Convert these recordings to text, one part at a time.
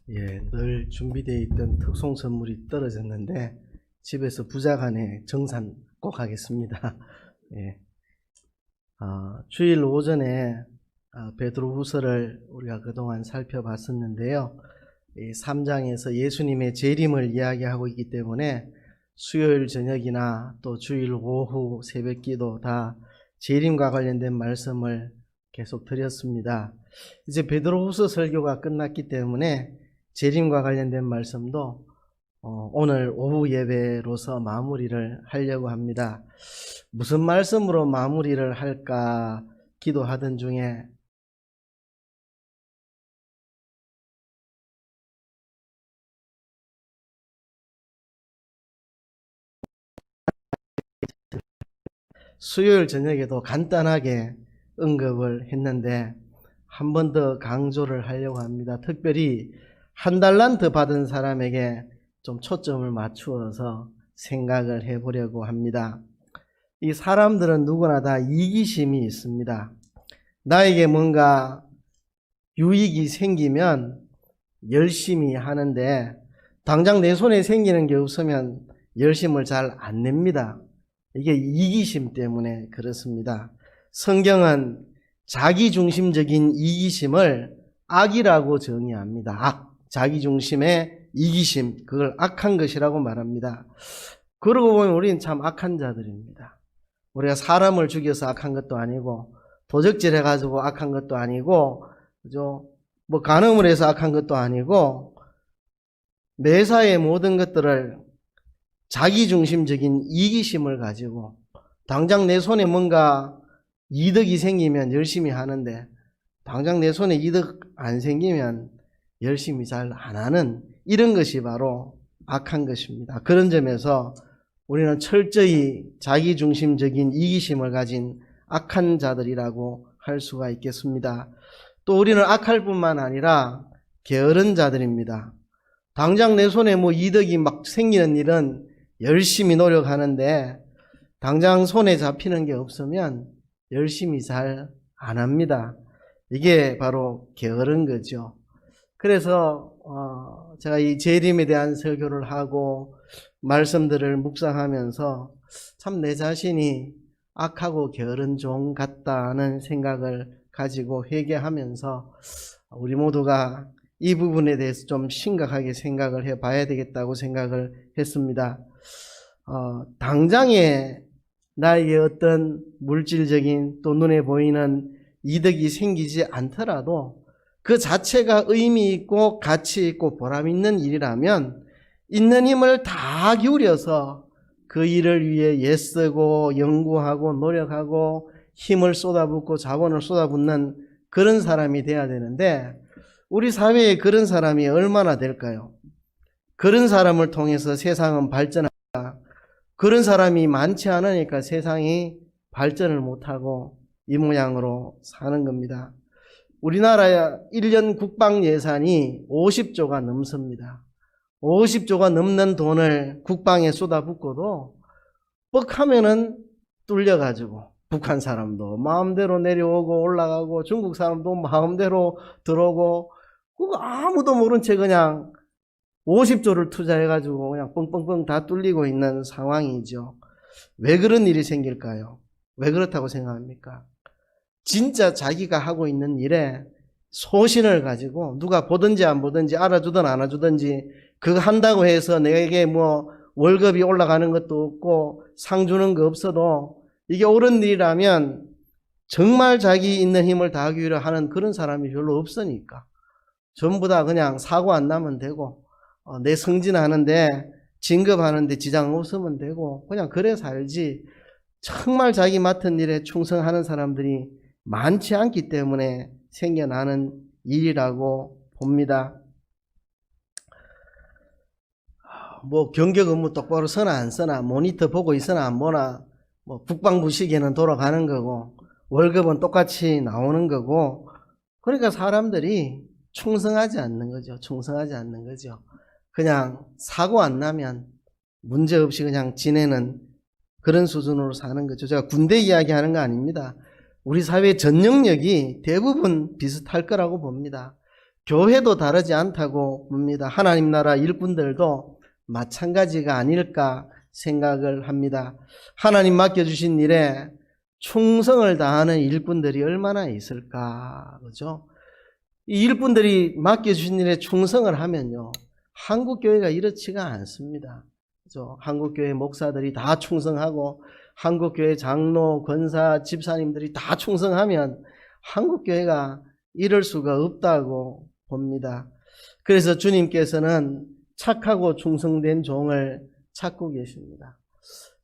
예, 늘 준비되어 있던 특송 선물이 떨어졌는데 집에서 부자간에 정산 꼭 하겠습니다. 예. 주일 오전에 베드로후서를 우리가 그동안 살펴봤었는데요. 이 3장에서 예수님의 재림을 이야기하고 있기 때문에 수요일 저녁이나 또 주일 오후 새벽기도 다 재림과 관련된 말씀을 계속 드렸습니다. 이제 베드로후서 설교가 끝났기 때문에 재림과 관련된 말씀도 오늘 오후 예배로서 마무리를 하려고 합니다. 무슨 말씀으로 마무리를 할까 기도하던 중에 수요일 저녁에도 간단하게 언급을 했는데 한 번 더 강조를 하려고 합니다. 특별히 한 달란트 받은 사람에게 좀 초점을 맞추어서 생각을 해보려고 합니다. 이 사람들은 누구나 다 이기심이 있습니다. 나에게 뭔가 유익이 생기면 열심히 하는데 당장 내 손에 생기는 게 없으면 열심을 잘 안 냅니다. 이게 이기심 때문에 그렇습니다. 성경은 자기중심적인 이기심을 악이라고 정의합니다. 악, 자기중심의 이기심, 그걸 악한 것이라고 말합니다. 그러고 보면 우리는 참 악한 자들입니다. 우리가 사람을 죽여서 악한 것도 아니고 도적질 해가지고 악한 것도 아니고 그죠? 뭐 간음을 해서 악한 것도 아니고 매사의 모든 것들을 자기중심적인 이기심을 가지고 당장 내 손에 뭔가 이득이 생기면 열심히 하는데 당장 내 손에 이득 안 생기면 열심히 잘 안 하는 이런 것이 바로 악한 것입니다. 그런 점에서 우리는 철저히 자기중심적인 이기심을 가진 악한 자들이라고 할 수가 있겠습니다. 또 우리는 악할 뿐만 아니라 게으른 자들입니다. 당장 내 손에 뭐 이득이 막 생기는 일은 열심히 노력하는데 당장 손에 잡히는 게 없으면 열심히 잘 안 합니다. 이게 바로 게으른 거죠. 그래서 제가 이 재림에 대한 설교를 하고 말씀들을 묵상하면서 참 내 자신이 악하고 게으른 종 같다는 생각을 가지고 회개하면서 우리 모두가 이 부분에 대해서 좀 심각하게 생각을 해봐야 되겠다고 생각을 했습니다. 당장에 나에게 어떤 물질적인 또 눈에 보이는 이득이 생기지 않더라도 그 자체가 의미 있고 가치 있고 보람 있는 일이라면 있는 힘을 다 기울여서 그 일을 위해 애쓰고 연구하고 노력하고 힘을 쏟아붓고 자본을 쏟아붓는 그런 사람이 돼야 되는데 우리 사회에 그런 사람이 얼마나 될까요? 그런 사람을 통해서 세상은 발전한다. 그런 사람이 많지 않으니까 세상이 발전을 못하고 이 모양으로 사는 겁니다. 우리나라 1년 국방 예산이 50조가 넘습니다. 50조가 넘는 돈을 국방에 쏟아붓고도 뻑하면은 뚫려가지고 북한 사람도 마음대로 내려오고 올라가고 중국 사람도 마음대로 들어오고 그거 아무도 모른 채 그냥 50조를 투자해가지고 그냥 뻥뻥뻥 다 뚫리고 있는 상황이죠. 왜 그런 일이 생길까요? 왜 그렇다고 생각합니까? 진짜 자기가 하고 있는 일에 소신을 가지고 누가 보든지 안 보든지 알아주든 안 알아주든지 그거 한다고 해서 내게 뭐 월급이 올라가는 것도 없고 상 주는 거 없어도 이게 옳은 일이라면 정말 자기 있는 힘을 다 기울여 하는 그런 사람이 별로 없으니까 전부 다 그냥 사고 안 나면 되고 내 승진하는데 진급하는데 지장 없으면 되고 그냥 그래 살지 정말 자기 맡은 일에 충성하는 사람들이 많지 않기 때문에 생겨나는 일이라고 봅니다. 뭐 경격 업무 똑바로 서나 안 서나 모니터 보고 있으나 안 보나 뭐 국방부 시계는 돌아가는 거고 월급은 똑같이 나오는 거고 그러니까 사람들이 충성하지 않는 거죠. 충성하지 않는 거죠. 그냥 사고 안 나면 문제없이 그냥 지내는 그런 수준으로 사는 거죠. 제가 군대 이야기하는 거 아닙니다. 우리 사회의 전 영역이 대부분 비슷할 거라고 봅니다. 교회도 다르지 않다고 봅니다. 하나님 나라 일꾼들도 마찬가지가 아닐까 생각을 합니다. 하나님 맡겨주신 일에 충성을 다하는 일꾼들이 얼마나 있을까, 그죠? 이 일꾼들이 맡겨주신 일에 충성을 하면요, 한국교회가 이렇지가 않습니다. 그죠? 한국교회 목사들이 다 충성하고, 한국교회 장로, 권사, 집사님들이 다 충성하면 한국교회가 이럴 수가 없다고 봅니다. 그래서 주님께서는 착하고 충성된 종을 찾고 계십니다.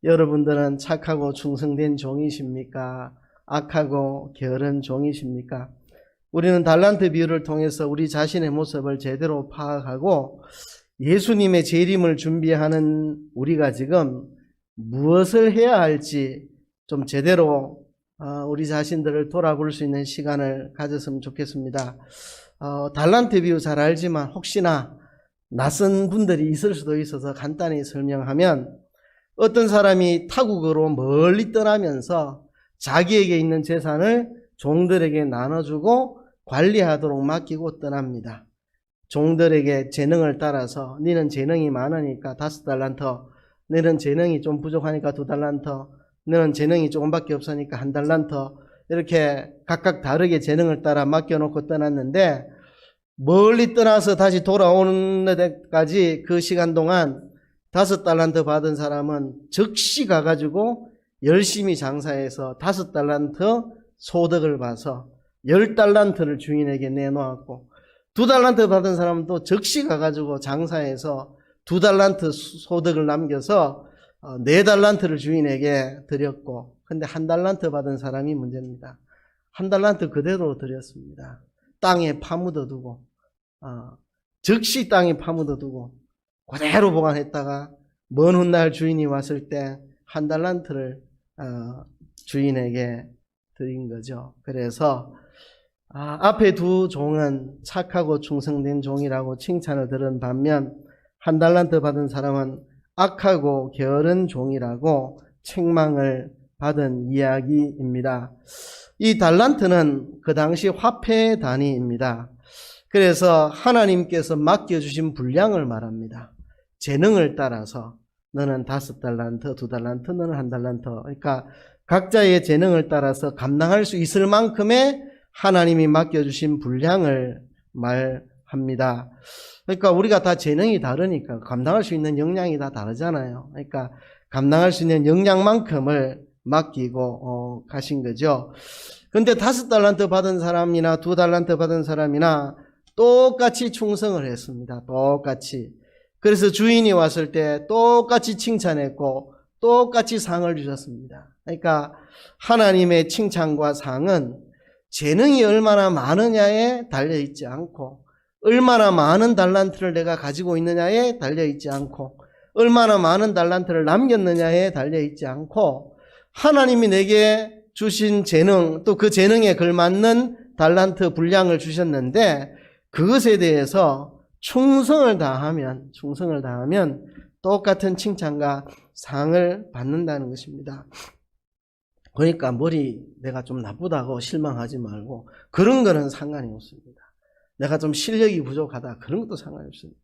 여러분들은 착하고 충성된 종이십니까? 악하고 게으른 종이십니까? 우리는 달란트 비유를 통해서 우리 자신의 모습을 제대로 파악하고 예수님의 재림을 준비하는 우리가 지금 무엇을 해야 할지 좀 제대로 우리 자신들을 돌아볼 수 있는 시간을 가졌으면 좋겠습니다. 달란트 비유 잘 알지만 혹시나 낯선 분들이 있을 수도 있어서 간단히 설명하면, 어떤 사람이 타국으로 멀리 떠나면서 자기에게 있는 재산을 종들에게 나눠주고 관리하도록 맡기고 떠납니다. 종들에게 재능을 따라서 너는 재능이 많으니까 5달란트, 너는 재능이 좀 부족하니까 2달란트, 너는 재능이 조금밖에 없으니까 1달란트, 이렇게 각각 다르게 재능을 따라 맡겨놓고 떠났는데, 멀리 떠나서 다시 돌아오는 데까지 그 시간 동안 5달란트 받은 사람은 즉시 가가지고 열심히 장사해서 5달란트 소득을 봐서 10달란트를 주인에게 내놓았고, 2달란트 받은 사람은 또 즉시 가가지고 장사해서 2달란트 소득을 남겨서 4달란트를 주인에게 드렸고, 근데 1달란트 받은 사람이 문제입니다. 1달란트 그대로 드렸습니다. 땅에 파묻어 두고, 즉시 땅에 파묻어 두고 그대로 보관했다가 먼 훗날 주인이 왔을 때 1달란트를 주인에게 드린 거죠. 그래서 앞에 두 종은 착하고 충성된 종이라고 칭찬을 들은 반면 1달란트 받은 사람은 악하고 게으른 종이라고 책망을 받은 이야기입니다. 이 달란트는 그 당시 화폐 단위입니다. 그래서 하나님께서 맡겨주신 분량을 말합니다. 재능을 따라서 너는 5달란트, 2달란트, 너는 1달란트. 그러니까 각자의 재능을 따라서 감당할 수 있을 만큼의 하나님이 맡겨주신 분량을 말합니다. 그러니까 우리가 다 재능이 다르니까 감당할 수 있는 역량이 다 다르잖아요. 그러니까 감당할 수 있는 역량만큼을 맡기고 가신 거죠. 근데 5달란트 받은 사람이나 2달란트 받은 사람이나 똑같이 충성을 했습니다. 똑같이. 그래서 주인이 왔을 때 똑같이 칭찬했고 똑같이 상을 주셨습니다. 그러니까 하나님의 칭찬과 상은 재능이 얼마나 많으냐에 달려있지 않고, 얼마나 많은 달란트를 내가 가지고 있느냐에 달려있지 않고, 얼마나 많은 달란트를 남겼느냐에 달려있지 않고, 하나님이 내게 주신 재능, 또 그 재능에 걸맞는 달란트 분량을 주셨는데 그것에 대해서 충성을 다하면 똑같은 칭찬과 상을 받는다는 것입니다. 그러니까 내가 좀 나쁘다고 실망하지 말고, 그런 거는 상관이 없습니다. 내가 좀 실력이 부족하다, 그런 것도 상관이 없습니다.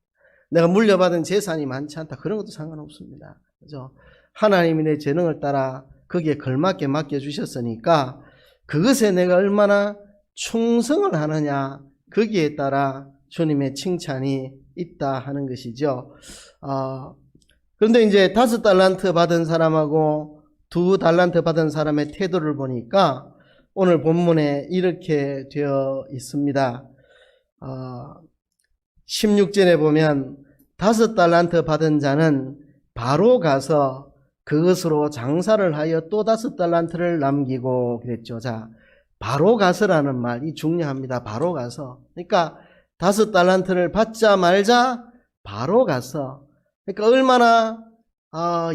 내가 물려받은 재산이 많지 않다, 그런 것도 상관없습니다. 그죠? 하나님이 내 재능을 따라 거기에 걸맞게 맡겨주셨으니까 그것에 내가 얼마나 충성을 하느냐, 거기에 따라 주님의 칭찬이 있다 하는 것이죠. 그런데 이제 5달란트 받은 사람하고 2달란트 받은 사람의 태도를 보니까 오늘 본문에 이렇게 되어 있습니다. 16절에 보면 5달란트 받은 자는 바로 가서 그것으로 장사를 하여 또 5달란트를 남기고 그랬죠. 자, 바로 가서라는 말이 중요합니다. 바로 가서. 그러니까 5달란트를 받자 말자 바로 가서. 그러니까 얼마나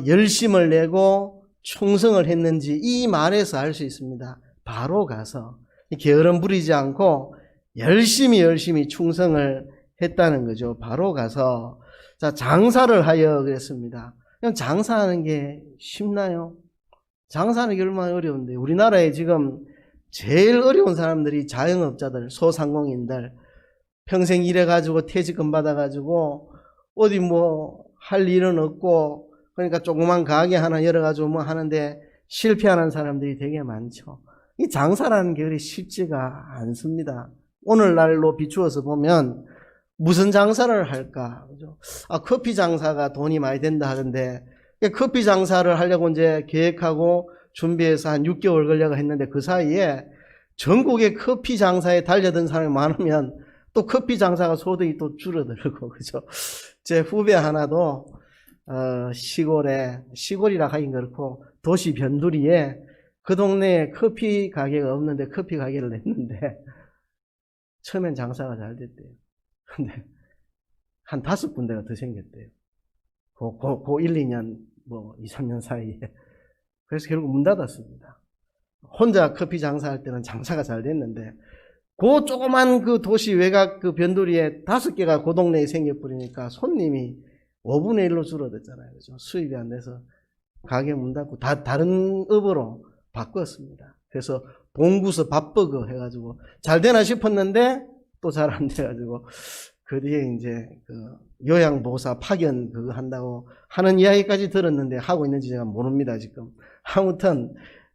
열심을 내고 충성을 했는지 이 말에서 알 수 있습니다. 바로 가서. 게으름 부리지 않고 열심히 충성을 했다는 거죠. 바로 가서. 자, 장사를 하여 그랬습니다. 그냥 장사하는 게 쉽나요? 장사하는 게 얼마나 어려운데. 우리나라에 지금 제일 어려운 사람들이 자영업자들, 소상공인들, 평생 일해가지고 퇴직금 받아가지고 어디 뭐 할 일은 없고 그러니까 조그만 가게 하나 열어가지고 뭐 하는데 실패하는 사람들이 되게 많죠. 이 장사라는 게 그리 쉽지가 않습니다. 오늘날로 비추어서 보면 무슨 장사를 할까? 그죠? 커피 장사가 돈이 많이 된다 하던데 커피 장사를 하려고 이제 계획하고 준비해서 한 6개월 걸려가 했는데 그 사이에 전국에 커피 장사에 달려든 사람이 많으면 또 커피 장사가 소득이 또 줄어들고 그죠? 제 후배 하나도 시골이라 하긴 그렇고 도시 변두리에 그 동네에 커피 가게가 없는데 커피 가게를 냈는데 처음엔 장사가 잘 됐대요. 근데 한 5군데가 더 생겼대요. 그 1, 2년 뭐 2, 3년 사이에. 그래서 결국 문 닫았습니다. 혼자 커피 장사할 때는 장사가 잘 됐는데 그 조그만 그 도시 외곽 그 변두리에 5개가 그 동네에 생겨버리니까 손님이 5분의 1로 줄어들잖아요. 그죠? 수입이 안 돼서 가게 문 닫고 다른 업으로 바꿨습니다. 그래서 봉구서 밥버거 해가지고 잘 되나 싶었는데 또 잘 안 돼가지고 그 뒤에 이제 그 요양보호사 파견 그거 한다고 하는 이야기까지 들었는데 하고 있는지 제가 모릅니다, 지금. 아무튼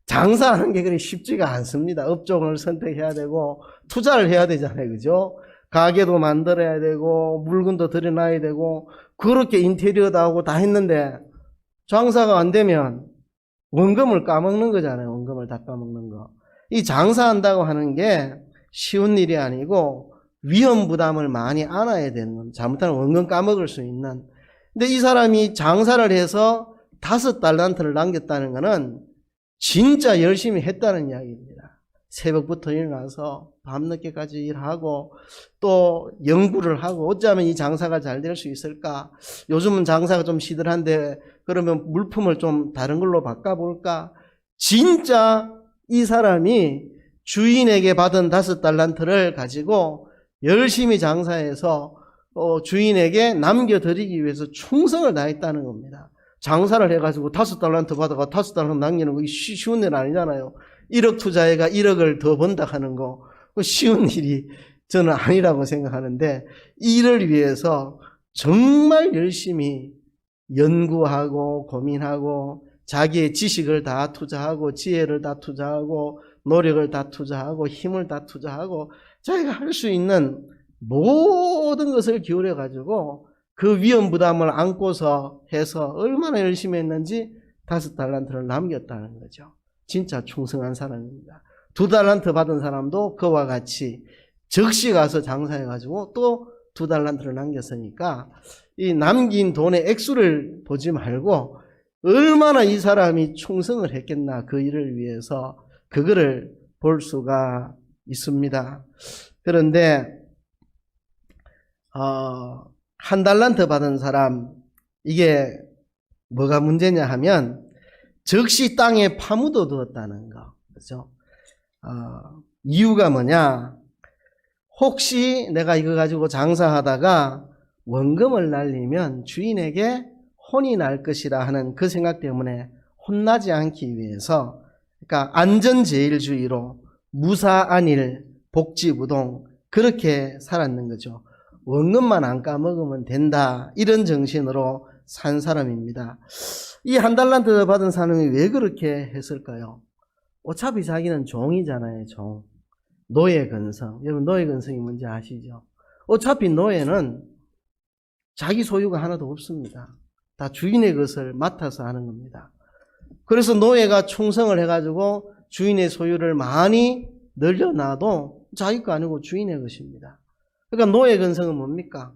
장사하는 게 그리 쉽지가 않습니다. 업종을 선택해야 되고 투자를 해야 되잖아요. 그죠? 가게도 만들어야 되고 물건도 들여놔야 되고 그렇게 인테리어도 하고 다 했는데 장사가 안 되면 원금을 까먹는 거잖아요. 원금을 다 까먹는 거. 이 장사한다고 하는 게 쉬운 일이 아니고 위험 부담을 많이 안아야 되는, 잘못하면 원금 까먹을 수 있는. 근데 이 사람이 장사를 해서 5달란트를 남겼다는 거는 진짜 열심히 했다는 이야기입니다. 새벽부터 일어나서 밤늦게까지 일하고 또 연구를 하고 어쩌면 이 장사가 잘 될 수 있을까? 요즘은 장사가 좀 시들한데 그러면 물품을 좀 다른 걸로 바꿔볼까? 진짜 이 사람이 주인에게 받은 5달란트를 가지고 열심히 장사해서 주인에게 남겨드리기 위해서 충성을 다했다는 겁니다. 장사를 해가지고 5달란트 받아가 5달란트 남기는 거 쉬운 일 아니잖아요. 1억 투자해가 1억을 더 번다 하는 거 쉬운 일이 저는 아니라고 생각하는데 이를 위해서 정말 열심히 연구하고 고민하고 자기의 지식을 다 투자하고 지혜를 다 투자하고 노력을 다 투자하고 힘을 다 투자하고 자기가 할 수 있는 모든 것을 기울여 가지고 그 위험 부담을 안고서 해서 얼마나 열심히 했는지 5달란트를 남겼다는 거죠. 진짜 충성한 사람입니다. 2달란트 받은 사람도 그와 같이 즉시 가서 장사해 가지고 또 2달란트를 남겼으니까 이 남긴 돈의 액수를 보지 말고 얼마나 이 사람이 충성을 했겠나 그 일을 위해서 그거를 볼 수가 있습니다. 그런데 1달란트 받은 사람 이게 뭐가 문제냐 하면 즉시 땅에 파묻어 두었다는 거. 그렇죠? 이유가 뭐냐? 혹시 내가 이거 가지고 장사하다가 원금을 날리면 주인에게 혼이 날 것이라 하는 그 생각 때문에 혼나지 않기 위해서 그러니까 안전제일주의로 무사안일 복지부동 그렇게 살았는 거죠. 원금만 안 까먹으면 된다 이런 정신으로 산 사람입니다. 이 1달란트 받은 사람이 왜 그렇게 했을까요? 어차피 자기는 종이잖아요. 종. 노예근성. 여러분 노예근성이 뭔지 아시죠? 어차피 노예는 자기 소유가 하나도 없습니다. 다 주인의 것을 맡아서 하는 겁니다. 그래서 노예가 충성을 해가지고 주인의 소유를 많이 늘려놔도 자기 거 아니고 주인의 것입니다. 그러니까 노예 근성은 뭡니까?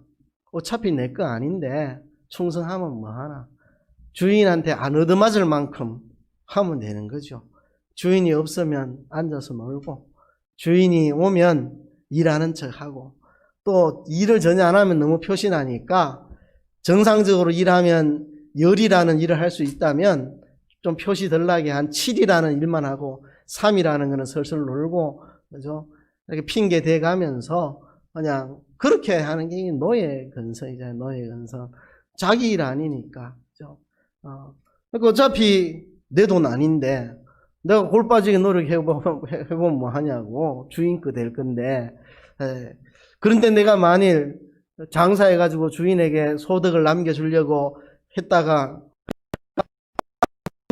어차피 내 거 아닌데 충성하면 뭐하나. 주인한테 안 얻어맞을 만큼 하면 되는 거죠. 주인이 없으면 앉아서 놀고 주인이 오면 일하는 척하고 또 일을 전혀 안 하면 너무 표시나니까 정상적으로 일하면 열이라는 일을 할 수 있다면 좀 표시 덜 나게 한 7이라는 일만 하고 3이라는 거는 슬슬 놀고 그죠? 이렇게 핑계 대가면서 그냥 그렇게 하는 게 노예 근성이잖아요. 노예 근성. 자기 일 아니니까. 그죠? 그러니까 어차피 내 돈 아닌데 내가 골 빠지게 노력해보면 뭐 하냐고. 주인 거 될 건데. 그런데 내가 만일 장사해가지고 주인에게 소득을 남겨주려고 했다가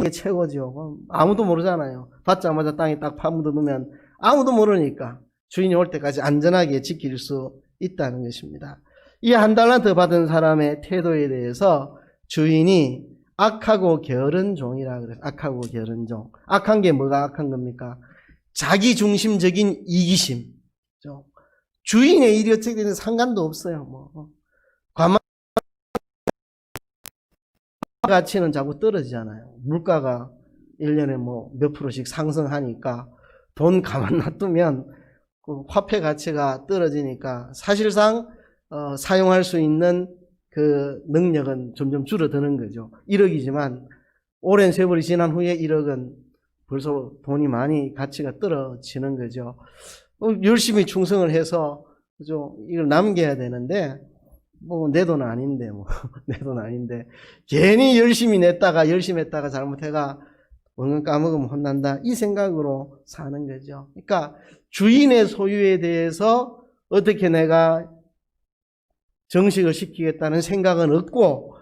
이게 최고죠. 아무도 모르잖아요. 받자마자 땅에 딱 파묻어 놓으면 아무도 모르니까 주인이 올 때까지 안전하게 지킬 수 있다는 것입니다. 이 한 달란트 받은 사람의 태도에 대해서 주인이 악하고 게으른 종이라 그래요. 악하고 게으른 종. 악한 게 뭐가 악한 겁니까? 자기 중심적인 이기심. 주인의 일이 어떻게 되든 상관도 없어요. 과만 가치는 자꾸 떨어지잖아요. 물가가 1년에 몇 프로씩 상승하니까 돈 가만 놔두면 그 화폐 가치가 떨어지니까 사실상 사용할 수 있는 그 능력은 점점 줄어드는 거죠. 1억이지만 오랜 세월이 지난 후에 1억은 벌써 돈이 많이 가치가 떨어지는 거죠. 열심히 충성을 해서 그죠? 이걸 남겨야 되는데 내 돈 아닌데 내 돈 아닌데 괜히 열심히 했다가 잘못해가 원금 까먹으면 혼난다 이 생각으로 사는 거죠. 그러니까 주인의 소유에 대해서 어떻게 내가 정식을 시키겠다는 생각은 없고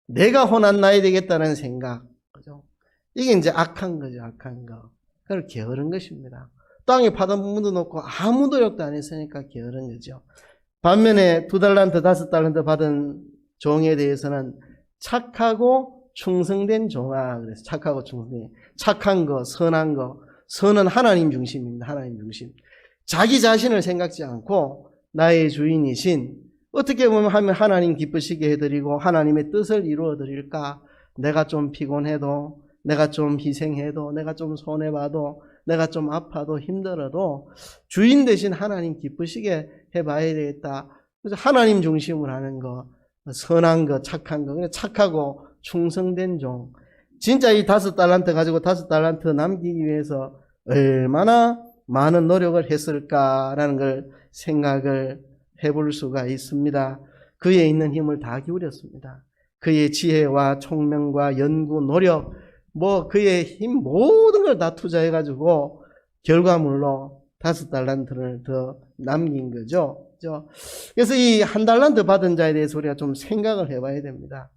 내가 혼안 나야 되겠다는 생각, 그죠? 이게 이제 악한 거죠, 악한 거. 그걸 게으른 것입니다. 땅에 파다 묻어 놓고 아무 노력도 안 했으니까 게으른 거죠. 반면에 2달란트, 5달란트 받은 종에 대해서는 착하고 충성된 종아. 그래서 착하고 충성된, 착한 거, 선한 거. 선은 하나님 중심입니다. 하나님 중심. 자기 자신을 생각지 않고 나의 주인이신 어떻게 보면 하나님 기쁘시게 해드리고 하나님의 뜻을 이루어 드릴까? 내가 좀 피곤해도, 내가 좀 희생해도, 내가 좀 손해봐도, 내가 좀 아파도 힘들어도 주인 대신 하나님 기쁘시게 해봐야 되겠다. 그래서 하나님 중심으로 하는 거, 선한 거, 착한 거, 착하고 충성된 종. 진짜 이 5달란트 가지고 5달란트 남기기 위해서 얼마나 많은 노력을 했을까라는 걸 생각을 해볼 수가 있습니다. 그에 있는 힘을 다 기울였습니다. 그의 지혜와 총명과 연구, 노력, 그의 힘 모든 걸 다 투자해가지고 결과물로 5달란트를 더 남긴 거죠. 그래서 이 1달란트 받은 자에 대해서 우리가 좀 생각을 해봐야 됩니다.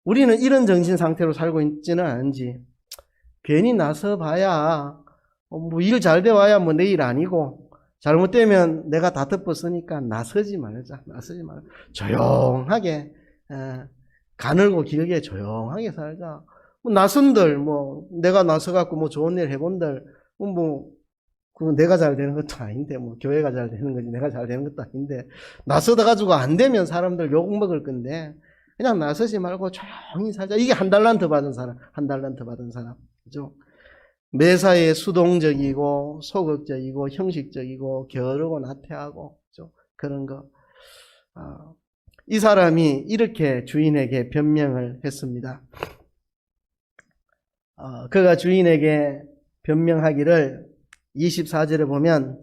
우리는 이런 정신 상태로 살고 있지는 않은지 괜히 나서봐야 일 잘 돼와야 내일 아니고 잘못되면 내가 다 덮었으니까 나서지 말자. 조용하게 가늘고 길게 조용하게 살자. 나선들 내가 나서갖고 좋은 일 해본들 그건 내가 잘 되는 것도 아닌데 교회가 잘 되는 거지 내가 잘 되는 것도 아닌데 나서다 가지고 안 되면 사람들 욕 먹을 건데 그냥 나서지 말고 조용히 살자. 이게 1달란트 받은 사람, 1달란트 받은 사람, 그죠? 매사에 수동적이고 소극적이고 형식적이고 게으르고 나태하고, 그죠? 그런 거. 이 사람이 이렇게 주인에게 변명을 했습니다. 그가 주인에게 변명하기를 24절에 보면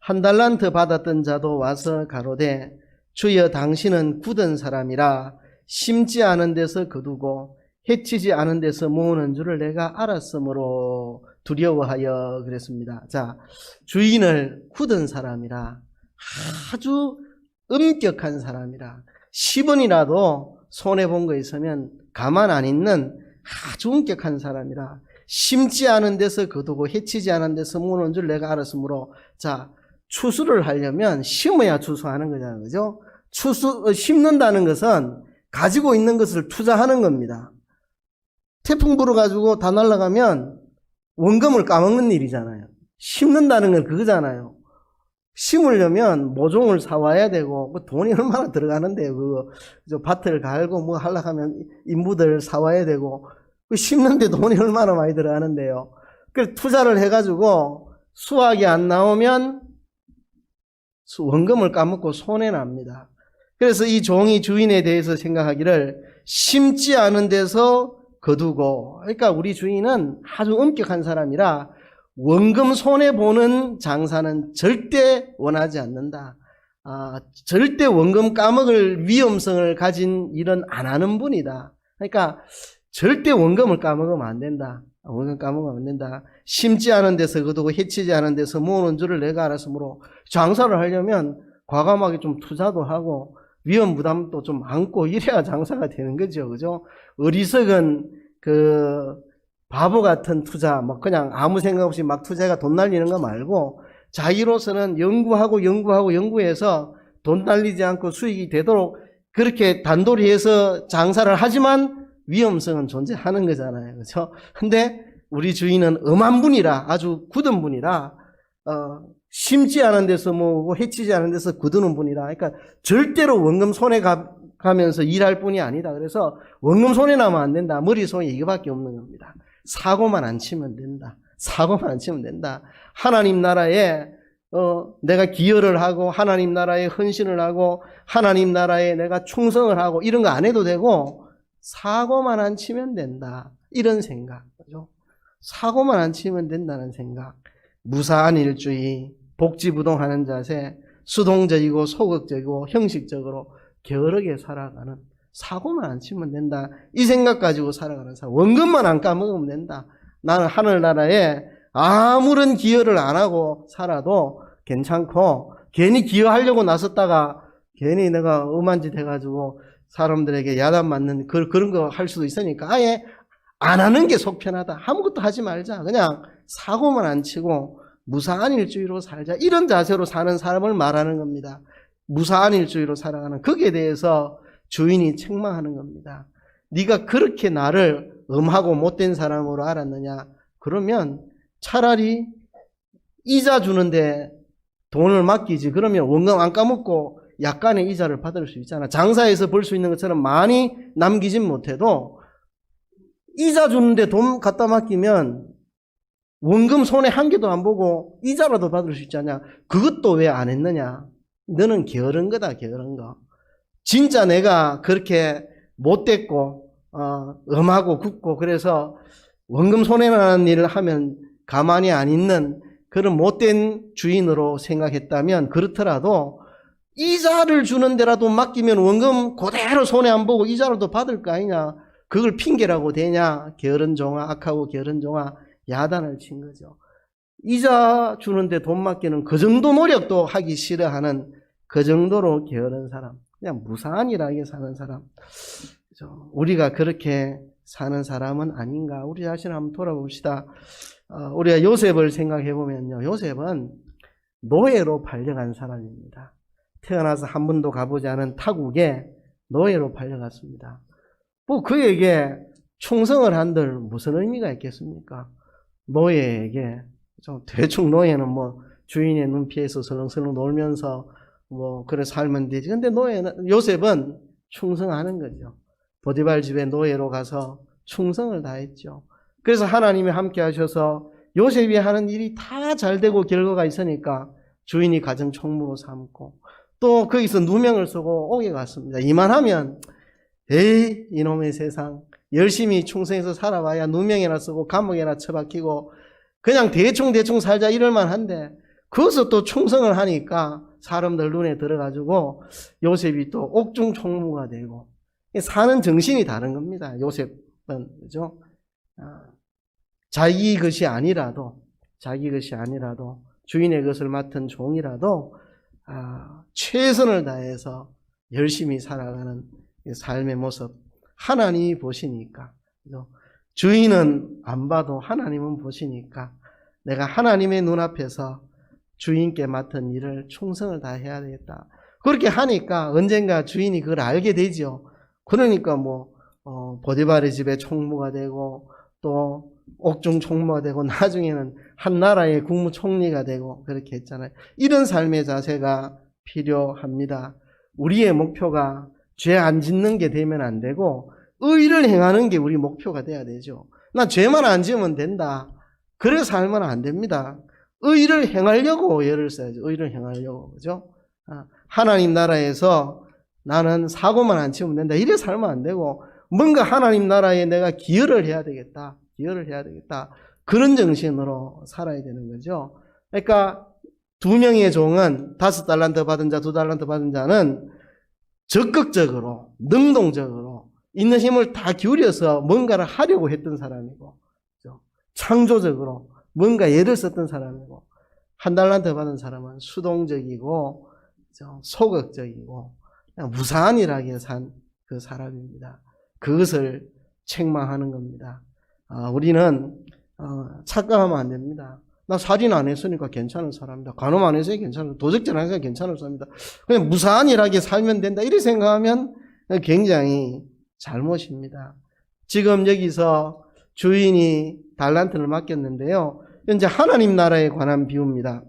1달란트 받았던 자도 와서 가로되 주여 당신은 굳은 사람이라 심지 않은 데서 거두고 해치지 않은 데서 모으는 줄을 내가 알았으므로 두려워하여 그랬습니다. 자, 주인을 굳은 사람이라 아주 엄격한 사람이라 10원이라도 손해본 거 있으면 가만 안 있는 아주 엄격한 사람이라 심지 않은 데서 거두고 해치지 않은 데서 모으는 줄 내가 알았으므로 자, 추수를 하려면 심어야 추수하는 거잖아요. 그죠? 심는다는 것은 가지고 있는 것을 투자하는 겁니다. 태풍 불어가지고 다 날아가면 원금을 까먹는 일이잖아요. 심는다는 건 그거잖아요. 심으려면 모종을 사와야 되고 돈이 얼마나 들어가는데 밭을 갈고 하려고 하면 인부들 사와야 되고 심는데 돈이 얼마나 많이 들어가는데요. 그래서 투자를 해가지고 수확이 안 나오면 원금을 까먹고 손해납니다. 그래서 이 종이 주인에 대해서 생각하기를 심지 않은 데서 거두고, 그러니까 우리 주인은 아주 엄격한 사람이라 원금 손해보는 장사는 절대 원하지 않는다. 절대 원금 까먹을 위험성을 가진 일은 안 하는 분이다. 그러니까 절대 원금을 까먹으면 안 된다. 원금 까먹으면 안 된다. 심지 않은 데서 거두고 해치지 않은 데서 모으는 줄을 내가 알았으므로 장사를 하려면 과감하게 좀 투자도 하고 위험 부담도 좀 안고 이래야 장사가 되는 거죠. 그죠? 어리석은 바보 같은 투자, 뭐 그냥 아무 생각 없이 막 투자가 돈 날리는 거 말고 자기로서는 연구해서 돈 날리지 않고 수익이 되도록 그렇게 단돌이 해서 장사를 하지만 위험성은 존재하는 거잖아요. 그렇죠? 근데 우리 주인은 엄한 분이라, 아주 굳은 분이라, 심지 않은 데서 뭐 해치지 않은 데서 굳는 분이라, 그러니까 절대로 원금 손해 가면서 일할 뿐이 아니다. 그래서 원금 손해 나면 안 된다. 머릿속에 이거밖에 없는 겁니다. 사고만 안 치면 된다. 사고만 안 치면 된다. 하나님 나라에 내가 기여를 하고 하나님 나라에 헌신을 하고 하나님 나라에 내가 충성을 하고 이런 거 안 해도 되고 사고만 안 치면 된다. 이런 생각. 그죠? 사고만 안 치면 된다는 생각. 무사한 일주의, 복지부동하는 자세, 수동적이고 소극적이고 형식적으로 게으르게 살아가는, 사고만 안 치면 된다. 이 생각 가지고 살아가는 사람. 원금만 안 까먹으면 된다. 나는 하늘나라에 아무런 기여를 안 하고 살아도 괜찮고, 괜히 기여하려고 나섰다가 괜히 내가 엄한 짓 해가지고 사람들에게 야단 맞는 그런 거 할 수도 있으니까 아예 안 하는 게 속 편하다. 아무것도 하지 말자. 그냥 사고만 안 치고 무사한 일주의로 살자. 이런 자세로 사는 사람을 말하는 겁니다. 무사한 일주의로 살아가는, 거기에 대해서 주인이 책망하는 겁니다. 네가 그렇게 나를 엄하고 못된 사람으로 알았느냐? 그러면 차라리 이자 주는데 돈을 맡기지. 그러면 원금 안 까먹고 약간의 이자를 받을 수 있잖아. 장사에서 벌 수 있는 것처럼 많이 남기진 못해도 이자 주는데 돈 갖다 맡기면 원금 손에 한 개도 안 보고 이자라도 받을 수 있잖아. 그것도 왜 안 했느냐? 너는 게으른 거다, 게으른 거. 진짜 내가 그렇게 못됐고 엄하고 굳고 그래서 원금 손해나는 일을 하면 가만히 안 있는 그런 못된 주인으로 생각했다면, 그렇더라도 이자를 주는 데라도 맡기면 원금 그대로 손해 안 보고 이자라도 받을 거 아니냐. 그걸 핑계라고 되냐. 게으른 종아, 악하고 게으른 종아, 야단을 친 거죠. 이자 주는데 돈 맡기는 그 정도 노력도 하기 싫어하는, 그 정도로 게으른 사람, 그냥 무사한일하게 사는 사람. 우리가 그렇게 사는 사람은 아닌가. 우리 자신을 한번 돌아봅시다. 우리가 요셉을 생각해 보면요, 요셉은 노예로 팔려간 사람입니다. 태어나서 한 번도 가보지 않은 타국에 노예로 팔려갔습니다. 뭐 그에게 충성을 한들 무슨 의미가 있겠습니까? 노예에게 대충 노예는 뭐 주인의 눈 피해서 설렁설렁 놀면서 뭐 그래 살면 되지. 근데 요셉은 충성하는 거죠. 보디발 집에 노예로 가서 충성을 다했죠. 그래서 하나님이 함께 하셔서 요셉이 하는 일이 다 잘 되고 결과가 있으니까 주인이 가정 총무로 삼고, 또 거기서 누명을 쓰고 옥에 갔습니다. 이만하면 에이 이놈의 세상, 열심히 충성해서 살아봐야 누명이나 쓰고 감옥에나 처박히고 그냥 대충 살자 이럴만 한데, 거기서 또 충성을 하니까 사람들 눈에 들어가지고 요셉이 또 옥중 총무가 되고, 사는 정신이 다른 겁니다. 요셉은. 그죠? 자기 것이 아니라도 주인의 것을 맡은 종이라도 최선을 다해서 열심히 살아가는 삶의 모습, 하나님이 보시니까. 그죠? 주인은 안 봐도 하나님은 보시니까 내가 하나님의 눈앞에서 주인께 맡은 일을 충성을 다해야 되겠다. 그렇게 하니까 언젠가 주인이 그걸 알게 되죠. 그러니까 보디발의 집에 총무가 되고 또 옥중 총무가 되고 나중에는 한 나라의 국무총리가 되고 그렇게 했잖아요. 이런 삶의 자세가 필요합니다. 우리의 목표가 죄 안 짓는 게 되면 안 되고 의를 행하는 게 우리 목표가 돼야 되죠. 나 죄만 안 지으면 된다. 그래 살면 안 됩니다. 의를 행하려고 애를 써야죠. 의를 행하려고. 그죠? 하나님 나라에서 나는 사고만 안 치면 된다. 이래 살면 안 되고, 뭔가 하나님 나라에 내가 기여를 해야 되겠다. 그런 정신으로 살아야 되는 거죠. 그러니까 2명의 종은 5달란트 받은 자, 2달란트 받은 자는 적극적으로, 능동적으로 있는 힘을 다 기울여서 뭔가를 하려고 했던 사람이고, 그죠? 창조적으로 뭔가 애를 썼던 사람이고, 1달란트 받은 사람은 수동적이고 소극적이고 그냥 무사안일하게 산 그 사람입니다. 그것을 책망하는 겁니다. 우리는 착각하면 안 됩니다. 나 살인 안 했으니까 괜찮은 사람이다. 간음 안 했으니까 괜찮은, 도적질 안 했으니까 괜찮은 사람이다. 그냥 무사안일하게 살면 된다. 이렇게 생각하면 굉장히 잘못입니다. 지금 여기서 주인이 달란트를 맡겼는데요. 현재 하나님 나라에 관한 비유입니다.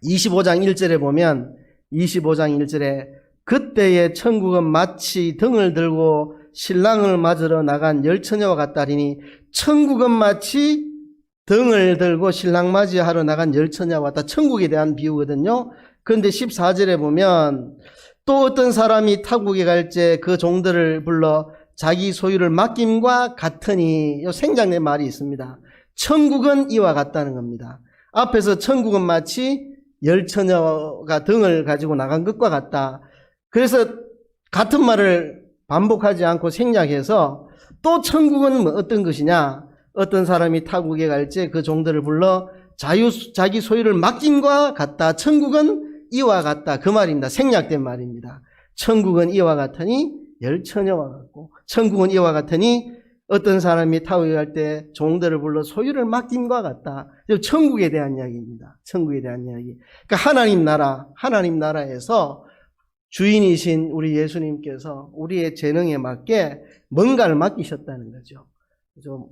25장 1절에 보면 25장 1절에 그때의 천국은 마치 등을 들고 신랑을 맞으러 나간 열처녀와 같다리니 천국은 마치 등을 들고 신랑 맞이하러 나간 열처녀와 같다. 천국에 대한 비유거든요. 그런데 14절에 보면 또 어떤 사람이 타국에 갈 때 그 종들을 불러 자기 소유를 맡김과 같으니 요 생략된 말이 있습니다. 천국은 이와 같다는 겁니다. 앞에서 천국은 마치 열처녀가 등을 가지고 나간 것과 같다. 그래서 같은 말을 반복하지 않고 생략해서 또 천국은 어떤 것이냐? 어떤 사람이 타국에 갈 때 그 종들을 불러 자기 소유를 맡김과 같다. 천국은 이와 같다. 그 말입니다. 생략된 말입니다. 천국은 이와 같으니 열처녀와 같고 천국은 이와 같으니 어떤 사람이 타국에 갈 때 종들을 불러 소유를 맡김과 같다. 천국에 대한 이야기입니다. 천국에 대한 이야기. 그러니까 하나님 나라에서 주인이신 우리 예수님께서 우리의 재능에 맞게 뭔가를 맡기셨다는 거죠. 좀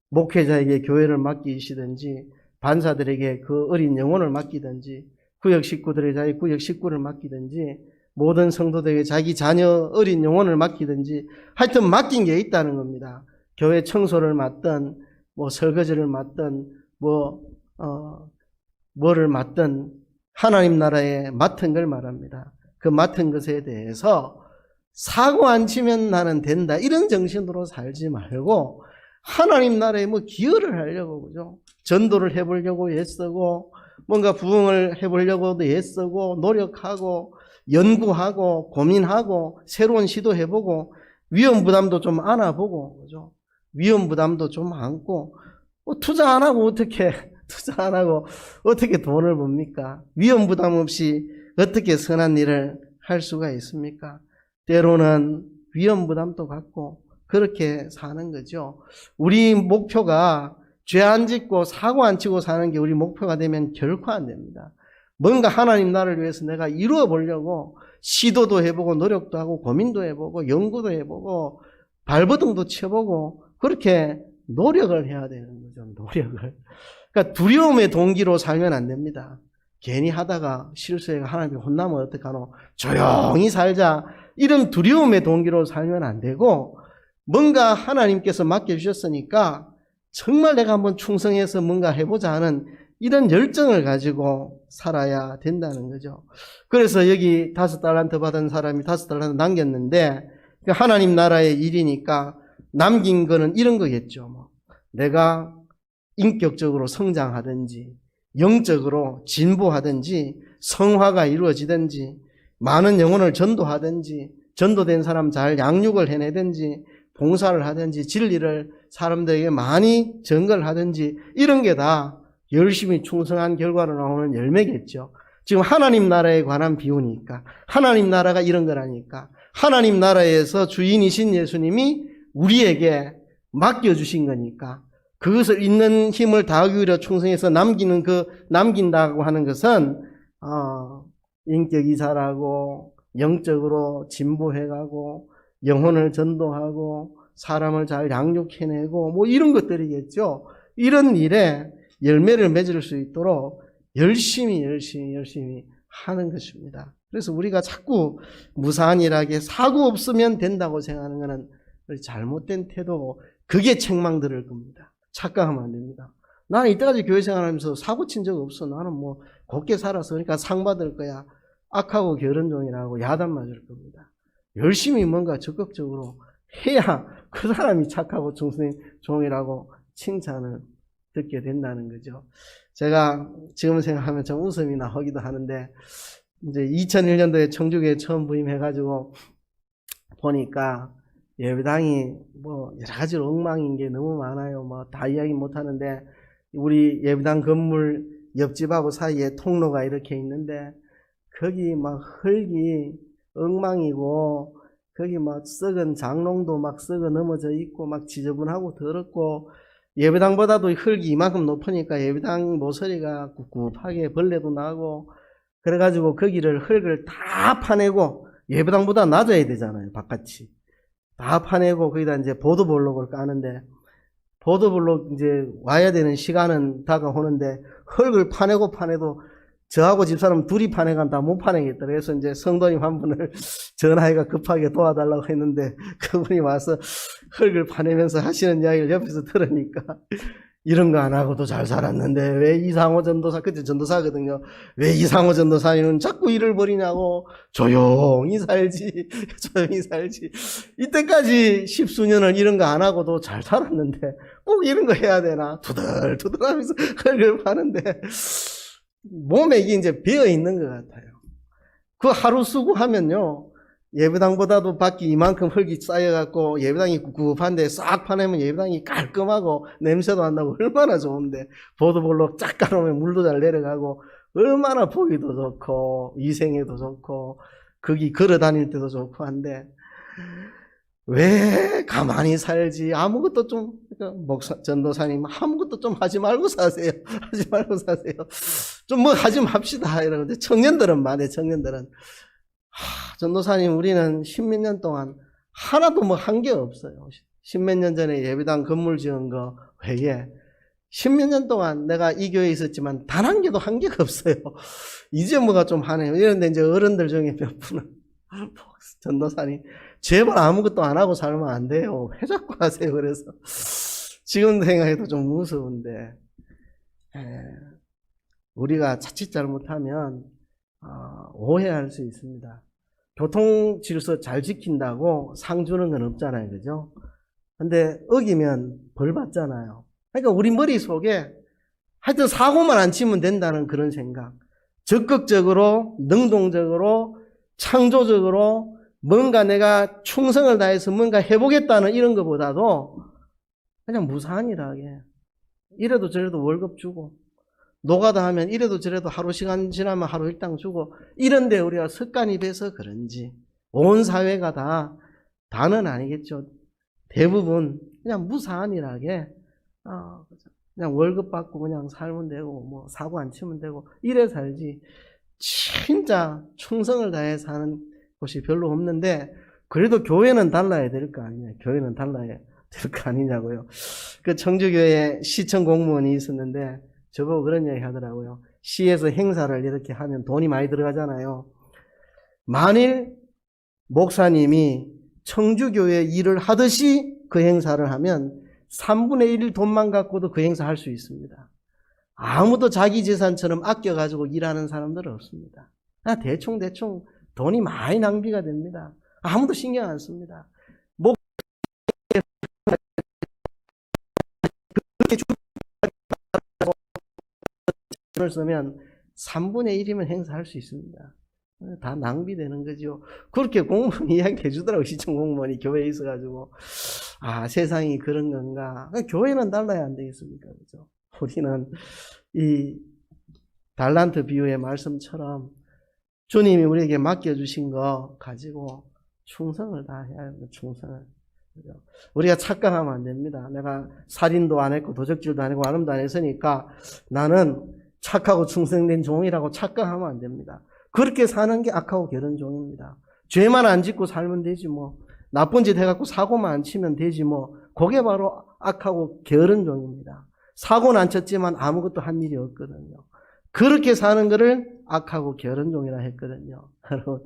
목회자에게 교회를 맡기시든지 반사들에게 그 어린 영혼을 맡기든지 구역 식구들에게 자기 구역 식구를 맡기든지 모든 성도들에게 자기 자녀 어린 영혼을 맡기든지 하여튼 맡긴 게 있다는 겁니다. 교회 청소를 맡든 뭐 설거지를 맡든 뭐를 맡든 하나님 나라에 맡은 걸 말합니다. 그 맡은 것에 대해서 사고 안 치면 나는 된다 이런 정신으로 살지 말고 하나님 나라에 뭐 기여를 하려고 그죠? 전도를 해보려고 애쓰고 뭔가 부흥을 해보려고도 애쓰고 노력하고 연구하고 고민하고 새로운 시도해보고 위험 부담도 좀 안아보고 그죠? 위험 부담도 좀 안고 투자 안 하고 어떻게 돈을 법니까? 위험 부담 없이 어떻게 선한 일을 할 수가 있습니까? 때로는 위험 부담도 갖고 그렇게 사는 거죠. 우리 목표가 죄 안 짓고 사고 안 치고 사는 게 우리 목표가 되면 결코 안 됩니다. 뭔가 하나님 나라를 위해서 내가 이루어 보려고 시도도 해보고 노력도 하고 고민도 해보고 연구도 해보고 발버둥도 쳐보고 그렇게 노력을 해야 되는 거죠. 노력을. 그러니까 두려움의 동기로 살면 안 됩니다. 괜히 하다가 실수해가 하나님이 혼나면 어떡하노? 조용히 살자. 이런 두려움의 동기로 살면 안 되고 뭔가 하나님께서 맡겨주셨으니까 정말 내가 한번 충성해서 뭔가 해보자 하는 이런 열정을 가지고 살아야 된다는 거죠. 그래서 여기 5달란트 받은 사람이 5달란트 남겼는데 하나님 나라의 일이니까 남긴 거는 이런 거겠죠. 내가 인격적으로 성장하든지 영적으로 진보하든지 성화가 이루어지든지 많은 영혼을 전도하든지 전도된 사람 잘 양육을 해내든지 봉사를 하든지 진리를 사람들에게 많이 전가를 하든지 이런 게 다 열심히 충성한 결과로 나오는 열매겠죠. 지금 하나님 나라에 관한 비유니까 하나님 나라가 이런 거라니까 하나님 나라에서 주인이신 예수님이 우리에게 맡겨주신 거니까 그것을 있는 힘을 다 기울여 충성해서 남긴다고 하는 것은 인격이 자라고 영적으로 진보해가고 영혼을 전도하고 사람을 잘 양육해내고 뭐 이런 것들이겠죠. 이런 일에 열매를 맺을 수 있도록 열심히 하는 것입니다. 그래서 우리가 자꾸 무산일하게 사고 없으면 된다고 생각하는 것은 잘못된 태도고 그게 책망 들을 겁니다. 착각하면 안 됩니다. 나는 이때까지 교회 생활하면서 사고 친 적 없어. 나는 뭐 곱게 살아서 그러니까 상 받을 거야. 악하고 게으른종이라고 야단 맞을 겁니다. 열심히 뭔가 적극적으로 해야 그 사람이 착하고 충성인 종이라고 칭찬을 듣게 된다는 거죠. 제가 지금 생각하면 좀 웃음이 나오기도 하는데 이제 2001년도에 청주교회 처음 부임해가지고 보니까 예배당이 뭐 여러 가지로 엉망인 게 너무 많아요. 뭐 다 이야기 못 하는데 우리 예배당 건물 옆집하고 사이에 통로가 이렇게 있는데 거기 막 흙이 엉망이고 거기 막 썩은 장롱도 막 썩어 넘어져 있고 막 지저분하고 더럽고 예배당보다도 흙이 이만큼 높으니까 예배당 모서리가 꿉꿉하게 벌레도 나고 그래가지고 거기를 흙을 다 파내고 예배당보다 낮아야 되잖아요. 바깥이 다 파내고 거기다 이제 보도블록을 까는데 보도블록 이제 와야 되는 시간은 다가오는데 흙을 파내도 저하고 집사람 둘이 파내간다 못 파내겠다. 그래서 이제 성도님 한 분을 전화해가 급하게 도와달라고 했는데 그분이 와서 흙을 파내면서 하시는 이야기를 옆에서 들으니까 이런 거 안 하고도 잘 살았는데 왜 이상호 전도사, 그때 전도사거든요. 왜 이상호 전도사님은 자꾸 일을 벌이냐고 조용히 살지 조용히 살지. 이때까지 십수년을 이런 거 안 하고도 잘 살았는데 꼭 이런 거 해야 되나 투덜투덜 하면서 흙을 파는데 몸에 이게 이제 배어 있는 것 같아요. 그 하루 수고하면요. 예배당보다도 밖이 이만큼 흙이 쌓여갖고 예배당이 꿉꿉한데 싹 파내면 예배당이 깔끔하고 냄새도 안 나고 얼마나 좋은데 보도블록 쫙 깔아놓으면 물도 잘 내려가고 얼마나 보기도 좋고 위생에도 좋고 거기 걸어 다닐 때도 좋고 한데 왜 가만히 살지 아무것도 좀 목사 전도사님 아무것도 좀 하지 말고 사세요. 하지 말고 사세요. 좀 뭐 하지 맙시다 이러는데 청년들은 말해 청년들은 전도사님 우리는 십몇 년 동안 하나도 뭐 한 게 없어요. 십몇 년 전에 예배당 건물 지은 거 외에 십몇 년 동안 내가 이 교회에 있었지만 단 한 개도 한 개가 없어요. 이제 뭐가 좀 하네요. 이런데 이제 어른들 중에 몇 분은 전도사님 제발 아무것도 안 하고 살면 안 돼요. 왜 자꾸 하세요. 그래서 지금 생각해도 좀 무서운데 우리가 자칫 잘못하면 오해할 수 있습니다. 교통 질서 잘 지킨다고 상 주는 건 없잖아요. 그죠? 근데 어기면 벌 받잖아요. 그러니까 우리 머릿속에 하여튼 사고만 안 치면 된다는 그런 생각. 적극적으로, 능동적으로, 창조적으로 뭔가 내가 충성을 다해서 뭔가 해보겠다는 이런 것보다도 그냥 무사한 일하게. 이래도 저래도 월급 주고 노가다 하면 이래도 저래도 하루 시간 지나면 하루 일당 주고 이런데 우리가 습관이 돼서 그런지 온 사회가 다는 아니겠죠. 대부분 그냥 무사한 일하게 그냥 월급 받고 그냥 살면 되고 뭐 사고 안 치면 되고 이래 살지 진짜 충성을 다해 사는 곳이 별로 없는데 그래도 교회는 달라야 될 거 아니냐. 교회는 달라야 될 거 아니냐고요. 그 청주교회 시청 공무원이 있었는데 저보고 그런 얘기 하더라고요. 시에서 행사를 이렇게 하면 돈이 많이 들어가잖아요. 만일 목사님이 청주교회 일을 하듯이 그 행사를 하면 3분의 1 돈만 갖고도 그 행사 할 수 있습니다. 아무도 자기 재산처럼 아껴가지고 일하는 사람들은 없습니다. 대충 돈이 많이 낭비가 됩니다. 아무도 신경 안 씁니다. 을 쓰면 3분의 1이면 행사할 수 있습니다. 다 낭비되는 거죠. 그렇게 공무원이 이야기해 주더라고요. 시청 공무원이 교회에 있어가지고 세상이 그런 건가. 교회는 달라야 안 되겠습니까? 그죠? 우리는 이 달란트 비유의 말씀처럼 주님이 우리에게 맡겨주신 거 가지고 충성을 다해야 합니다. 충성을. 우리가 착각하면 안 됩니다. 내가 살인도 안 했고 도적질도 안 했고 완음도 안 했으니까 나는 착하고 충성된 종이라고 착각하면 안 됩니다. 그렇게 사는 게 악하고 게으른 종입니다. 죄만 안 짓고 살면 되지 뭐. 나쁜 짓 해갖고 사고만 안 치면 되지 뭐. 그게 바로 악하고 게으른 종입니다. 사고는 안 쳤지만 아무것도 한 일이 없거든요. 그렇게 사는 거를 악하고 게으른 종이라 했거든요. 여러분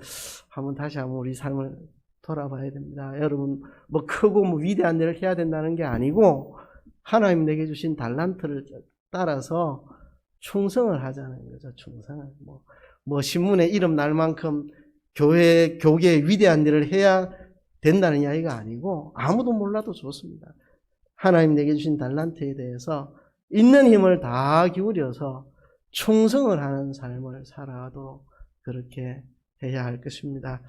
한번 다시 한번 우리 삶을 돌아봐야 됩니다. 여러분 뭐 크고 뭐 위대한 일을 해야 된다는 게 아니고 하나님 내게 주신 달란트를 따라서 충성을 하자는 거죠. 충성을 뭐 신문에 이름 날 만큼 교계에 위대한 일을 해야 된다는 이야기가 아니고 아무도 몰라도 좋습니다. 하나님 내게 주신 달란트에 대해서 있는 힘을 다 기울여서 충성을 하는 삶을 살아도 그렇게 해야 할 것입니다.